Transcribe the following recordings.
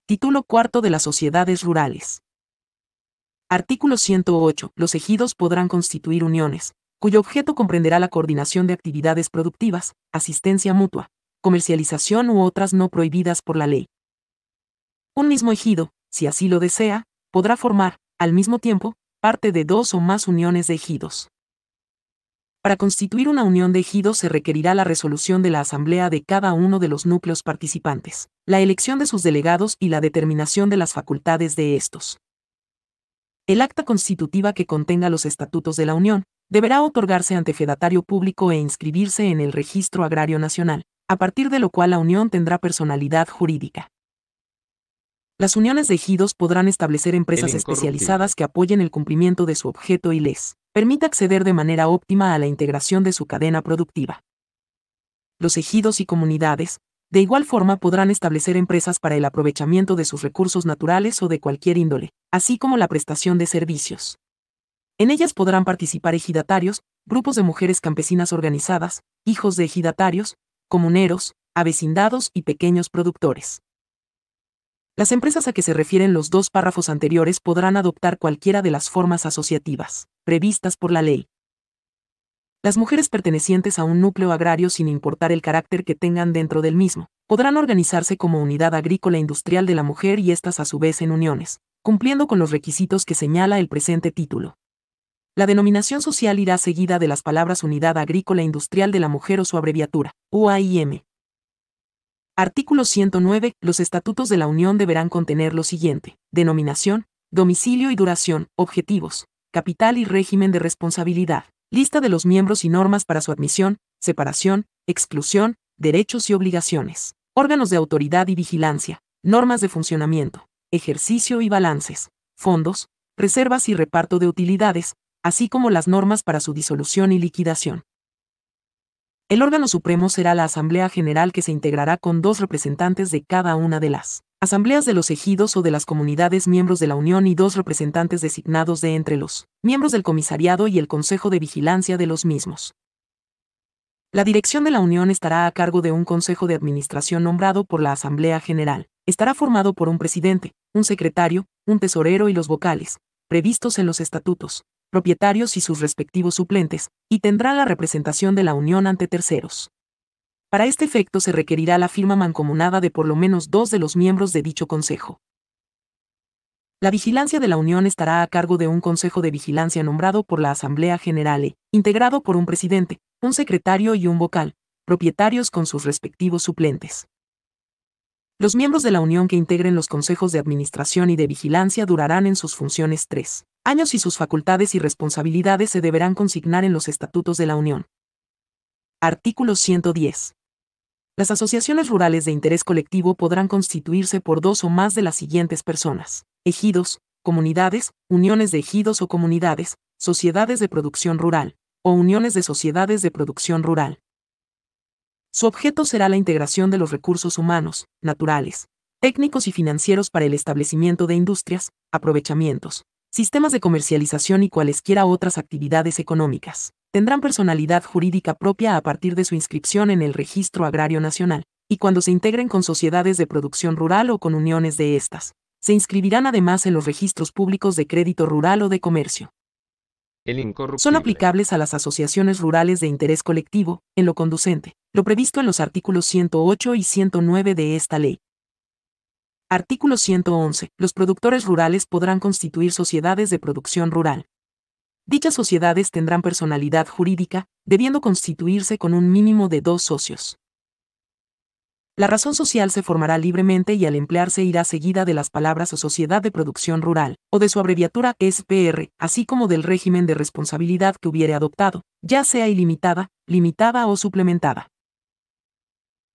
Título cuarto de las sociedades rurales. Artículo 108. Los ejidos podrán constituir uniones, cuyo objeto comprenderá la coordinación de actividades productivas, asistencia mutua, comercialización u otras no prohibidas por la ley. Un mismo ejido, si así lo desea, podrá formar, al mismo tiempo, parte de dos o más uniones de ejidos. Para constituir una unión de ejidos se requerirá la resolución de la asamblea de cada uno de los núcleos participantes, la elección de sus delegados y la determinación de las facultades de estos. El acta constitutiva que contenga los estatutos de la unión deberá otorgarse ante fedatario público e inscribirse en el Registro Agrario Nacional, a partir de lo cual la unión tendrá personalidad jurídica. Las uniones de ejidos podrán establecer empresas especializadas que apoyen el cumplimiento de su objeto y les permita acceder de manera óptima a la integración de su cadena productiva. Los ejidos y comunidades, de igual forma, podrán establecer empresas para el aprovechamiento de sus recursos naturales o de cualquier índole, así como la prestación de servicios. En ellas podrán participar ejidatarios, grupos de mujeres campesinas organizadas, hijos de ejidatarios, comuneros, avecindados y pequeños productores. Las empresas a que se refieren los dos párrafos anteriores podrán adoptar cualquiera de las formas asociativas previstas por la ley. Las mujeres pertenecientes a un núcleo agrario, sin importar el carácter que tengan dentro del mismo, podrán organizarse como unidad agrícola industrial de la mujer y éstas a su vez en uniones, cumpliendo con los requisitos que señala el presente título. La denominación social irá seguida de las palabras Unidad Agrícola Industrial de la Mujer o su abreviatura, UAIM. Artículo 109. Los estatutos de la Unión deberán contener lo siguiente: denominación, domicilio y duración, objetivos, capital y régimen de responsabilidad, lista de los miembros y normas para su admisión, separación, exclusión, derechos y obligaciones, órganos de autoridad y vigilancia, normas de funcionamiento, ejercicio y balances, fondos, reservas y reparto de utilidades, así como las normas para su disolución y liquidación. El órgano supremo será la Asamblea General, que se integrará con 2 representantes de cada una de las asambleas de los ejidos o de las comunidades miembros de la Unión y 2 representantes designados de entre los miembros del comisariado y el Consejo de Vigilancia de los mismos. La dirección de la Unión estará a cargo de un Consejo de Administración nombrado por la Asamblea General. Estará formado por un presidente, un secretario, un tesorero y los vocales, previstos en los estatutos, propietarios y sus respectivos suplentes, y tendrá la representación de la Unión ante terceros. Para este efecto se requerirá la firma mancomunada de por lo menos 2 de los miembros de dicho consejo. La vigilancia de la Unión estará a cargo de un Consejo de Vigilancia nombrado por la Asamblea General integrado por un presidente, un secretario y un vocal, propietarios con sus respectivos suplentes. Los miembros de la Unión que integren los consejos de administración y de vigilancia durarán en sus funciones 3 años y sus facultades y responsabilidades se deberán consignar en los estatutos de la Unión. Artículo 110. Las asociaciones rurales de interés colectivo podrán constituirse por 2 o más de las siguientes personas: ejidos, comunidades, uniones de ejidos o comunidades, sociedades de producción rural, o uniones de sociedades de producción rural. Su objeto será la integración de los recursos humanos, naturales, técnicos y financieros para el establecimiento de industrias, aprovechamientos, sistemas de comercialización y cualesquiera otras actividades económicas. Tendrán personalidad jurídica propia a partir de su inscripción en el Registro Agrario Nacional, y cuando se integren con sociedades de producción rural o con uniones de estas, se inscribirán además en los registros públicos de crédito rural o de comercio. Son aplicables a las asociaciones rurales de interés colectivo, en lo conducente, lo previsto en los artículos 108 y 109 de esta ley. Artículo 111. Los productores rurales podrán constituir sociedades de producción rural. Dichas sociedades tendrán personalidad jurídica, debiendo constituirse con un mínimo de 2 socios. La razón social se formará libremente y al emplearse irá seguida de las palabras o sociedad de producción rural, o de su abreviatura SPR, así como del régimen de responsabilidad que hubiere adoptado, ya sea ilimitada, limitada o suplementada.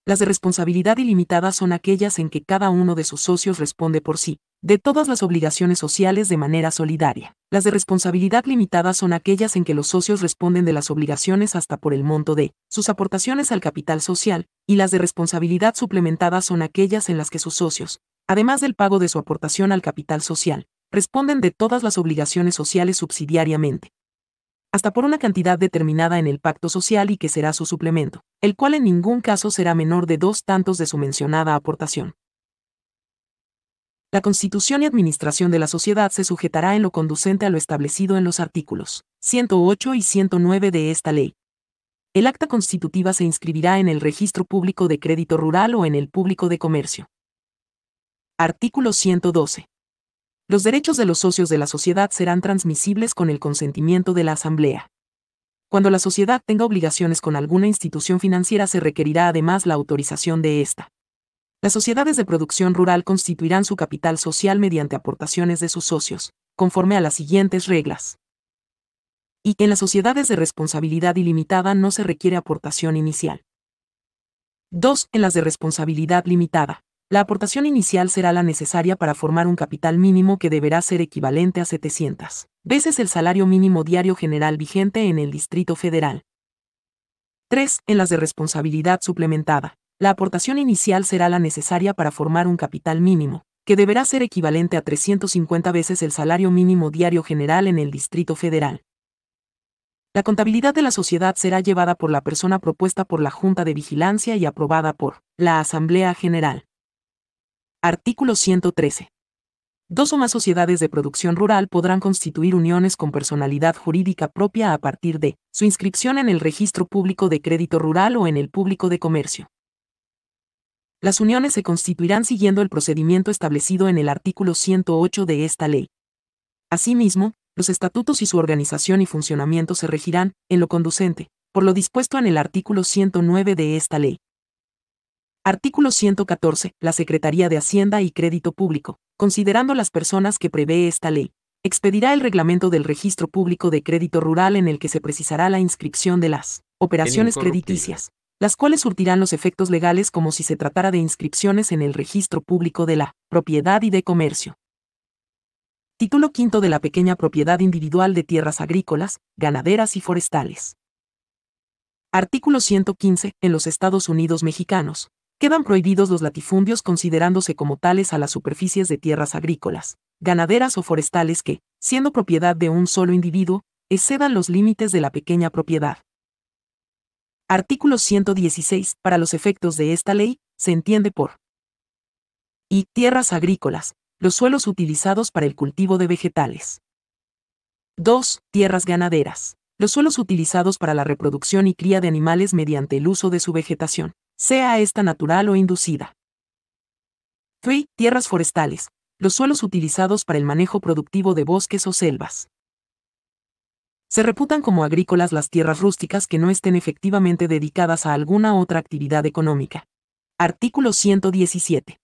Las de responsabilidad ilimitada son aquellas en que cada uno de sus socios responde por sí, de todas las obligaciones sociales de manera solidaria. Las de responsabilidad limitada son aquellas en que los socios responden de las obligaciones hasta por el monto de sus aportaciones al capital social, y las de responsabilidad suplementada son aquellas en las que sus socios, además del pago de su aportación al capital social, responden de todas las obligaciones sociales subsidiariamente, hasta por una cantidad determinada en el pacto social y que será su suplemento, el cual en ningún caso será menor de 2 tantos de su mencionada aportación. La constitución y administración de la sociedad se sujetará en lo conducente a lo establecido en los artículos 108 y 109 de esta ley. El acta constitutiva se inscribirá en el Registro Público de Crédito Rural o en el Público de Comercio. Artículo 112. Los derechos de los socios de la sociedad serán transmisibles con el consentimiento de la Asamblea. Cuando la sociedad tenga obligaciones con alguna institución financiera se requerirá además la autorización de ésta. Las sociedades de producción rural constituirán su capital social mediante aportaciones de sus socios, conforme a las siguientes reglas. Y en las sociedades de responsabilidad ilimitada no se requiere aportación inicial. 2. En las de responsabilidad limitada, la aportación inicial será la necesaria para formar un capital mínimo que deberá ser equivalente a 700 veces el salario mínimo diario general vigente en el Distrito Federal. 3. En las de responsabilidad suplementada, la aportación inicial será la necesaria para formar un capital mínimo, que deberá ser equivalente a 350 veces el salario mínimo diario general en el Distrito Federal. La contabilidad de la sociedad será llevada por la persona propuesta por la Junta de Vigilancia y aprobada por la Asamblea General. Artículo 113. 2 o más sociedades de producción rural podrán constituir uniones con personalidad jurídica propia a partir de su inscripción en el Registro Público de Crédito Rural o en el Público de Comercio. Las uniones se constituirán siguiendo el procedimiento establecido en el artículo 108 de esta ley. Asimismo, los estatutos y su organización y funcionamiento se regirán, en lo conducente, por lo dispuesto en el artículo 109 de esta ley. Artículo 114. La Secretaría de Hacienda y Crédito Público, considerando las personas que prevé esta ley, expedirá el reglamento del Registro Público de Crédito Rural en el que se precisará la inscripción de las operaciones crediticias, las cuales surtirán los efectos legales como si se tratara de inscripciones en el Registro Público de la Propiedad y de Comercio. Título V de la pequeña propiedad individual de tierras agrícolas, ganaderas y forestales. Artículo 115. En los Estados Unidos mexicanos, quedan prohibidos los latifundios considerándose como tales a las superficies de tierras agrícolas, ganaderas o forestales que, siendo propiedad de un solo individuo, excedan los límites de la pequeña propiedad. Artículo 116. Para los efectos de esta ley, se entiende por y tierras agrícolas, los suelos utilizados para el cultivo de vegetales. 2. Tierras ganaderas, los suelos utilizados para la reproducción y cría de animales mediante el uso de su vegetación, sea esta natural o inducida. 3. Tierras forestales, los suelos utilizados para el manejo productivo de bosques o selvas. Se reputan como agrícolas las tierras rústicas que no estén efectivamente dedicadas a alguna otra actividad económica. Artículo 117.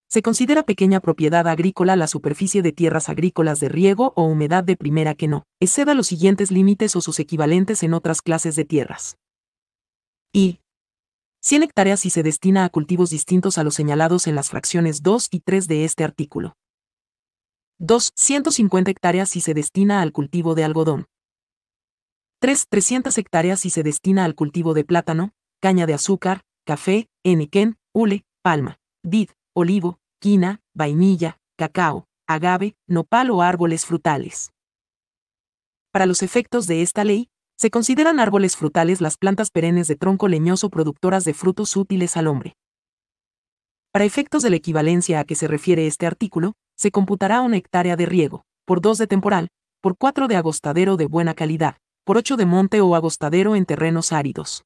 Se considera pequeña propiedad agrícola la superficie de tierras agrícolas de riego o humedad de primera que no exceda los siguientes límites o sus equivalentes en otras clases de tierras. Y 100 hectáreas si se destina a cultivos distintos a los señalados en las fracciones 2 y 3 de este artículo. 2. 150 hectáreas si se destina al cultivo de algodón. 3. 300 hectáreas si se destina al cultivo de plátano, caña de azúcar, café, henequén, hule, palma, vid, olivo, quina, vainilla, cacao, agave, nopal o árboles frutales. Para los efectos de esta ley, se consideran árboles frutales las plantas perennes de tronco leñoso productoras de frutos útiles al hombre. Para efectos de la equivalencia a que se refiere este artículo, se computará una hectárea de riego, por 2 de temporal, por 4 de agostadero de buena calidad, por 8 de monte o agostadero en terrenos áridos.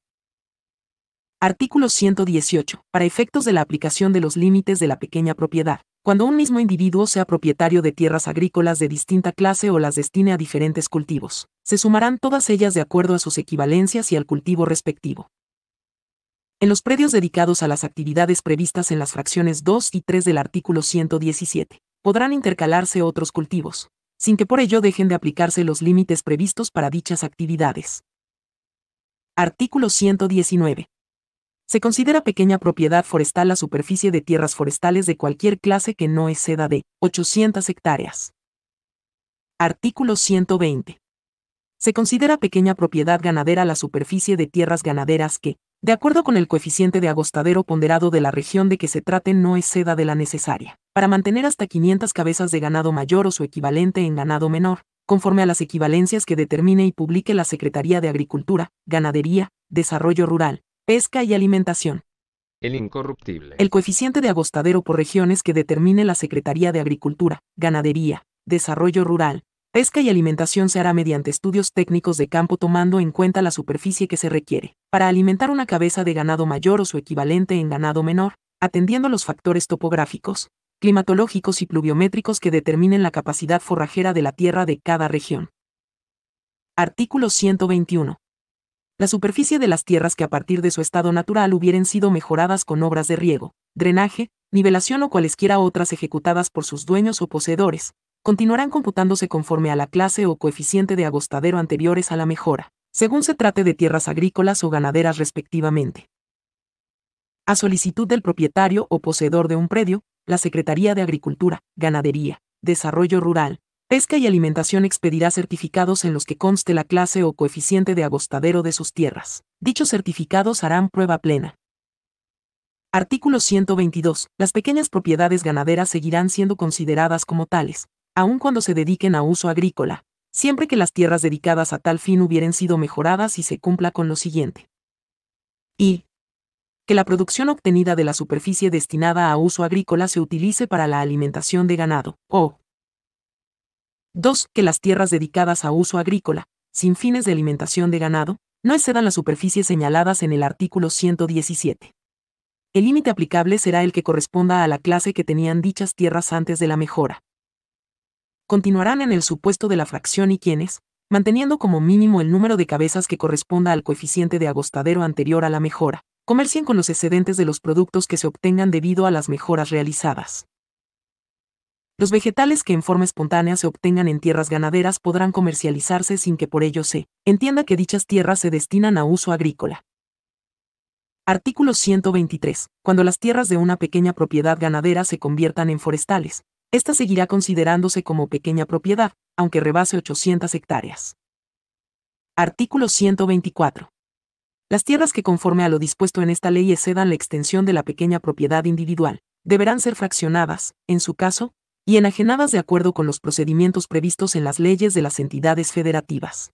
Artículo 118. Para efectos de la aplicación de los límites de la pequeña propiedad, cuando un mismo individuo sea propietario de tierras agrícolas de distinta clase o las destine a diferentes cultivos, se sumarán todas ellas de acuerdo a sus equivalencias y al cultivo respectivo. En los predios dedicados a las actividades previstas en las fracciones 2 y 3 del artículo 117, podrán intercalarse otros cultivos, sin que por ello dejen de aplicarse los límites previstos para dichas actividades. Artículo 119. Se considera pequeña propiedad forestal la superficie de tierras forestales de cualquier clase que no exceda de 800 hectáreas. Artículo 120. Se considera pequeña propiedad ganadera la superficie de tierras ganaderas que, de acuerdo con el coeficiente de agostadero ponderado de la región de que se trate, no exceda de la necesaria, para mantener hasta 500 cabezas de ganado mayor o su equivalente en ganado menor, conforme a las equivalencias que determine y publique la Secretaría de Agricultura, Ganadería, Desarrollo Rural, Pesca y Alimentación. El incorruptible. El coeficiente de agostadero por regiones que determine la Secretaría de Agricultura, Ganadería, Desarrollo Rural, Pesca y Alimentación se hará mediante estudios técnicos de campo tomando en cuenta la superficie que se requiere para alimentar una cabeza de ganado mayor o su equivalente en ganado menor, atendiendo los factores topográficos, climatológicos y pluviométricos que determinen la capacidad forrajera de la tierra de cada región. Artículo 121. La superficie de las tierras que a partir de su estado natural hubieren sido mejoradas con obras de riego, drenaje, nivelación o cualesquiera otras ejecutadas por sus dueños o poseedores, continuarán computándose conforme a la clase o coeficiente de agostadero anteriores a la mejora, según se trate de tierras agrícolas o ganaderas respectivamente. A solicitud del propietario o poseedor de un predio, la Secretaría de Agricultura, Ganadería, Desarrollo Rural, Pesca y Alimentación expedirá certificados en los que conste la clase o coeficiente de agostadero de sus tierras. Dichos certificados harán prueba plena. Artículo 122. Las pequeñas propiedades ganaderas seguirán siendo consideradas como tales, aun cuando se dediquen a uso agrícola, siempre que las tierras dedicadas a tal fin hubieren sido mejoradas y se cumpla con lo siguiente. Y que la producción obtenida de la superficie destinada a uso agrícola se utilice para la alimentación de ganado, o 2. Que las tierras dedicadas a uso agrícola, sin fines de alimentación de ganado, no excedan las superficies señaladas en el artículo 117. El límite aplicable será el que corresponda a la clase que tenían dichas tierras antes de la mejora. Continuarán en el supuesto de la fracción y quienes, manteniendo como mínimo el número de cabezas que corresponda al coeficiente de agostadero anterior a la mejora, comercien con los excedentes de los productos que se obtengan debido a las mejoras realizadas. Los vegetales que en forma espontánea se obtengan en tierras ganaderas podrán comercializarse sin que por ello se entienda que dichas tierras se destinan a uso agrícola. Artículo 123. Cuando las tierras de una pequeña propiedad ganadera se conviertan en forestales, esta seguirá considerándose como pequeña propiedad, aunque rebase 800 hectáreas. Artículo 124. Las tierras que conforme a lo dispuesto en esta ley excedan la extensión de la pequeña propiedad individual, deberán ser fraccionadas, en su caso, y enajenadas de acuerdo con los procedimientos previstos en las leyes de las entidades federativas.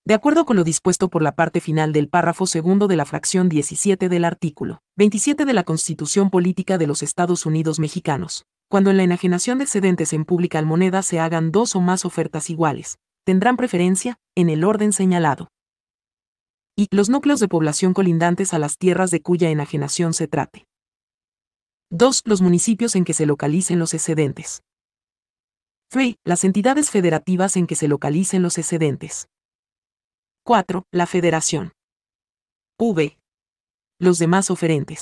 De acuerdo con lo dispuesto por la parte final del párrafo segundo de la fracción 17 del artículo 27 de la Constitución Política de los Estados Unidos Mexicanos, cuando en la enajenación de excedentes en pública almoneda se hagan dos o más ofertas iguales, tendrán preferencia, en el orden señalado. Y los núcleos de población colindantes a las tierras de cuya enajenación se trate. 2. Los municipios en que se localicen los excedentes. 3. Las entidades federativas en que se localicen los excedentes. 4. La Federación. V. Los demás oferentes.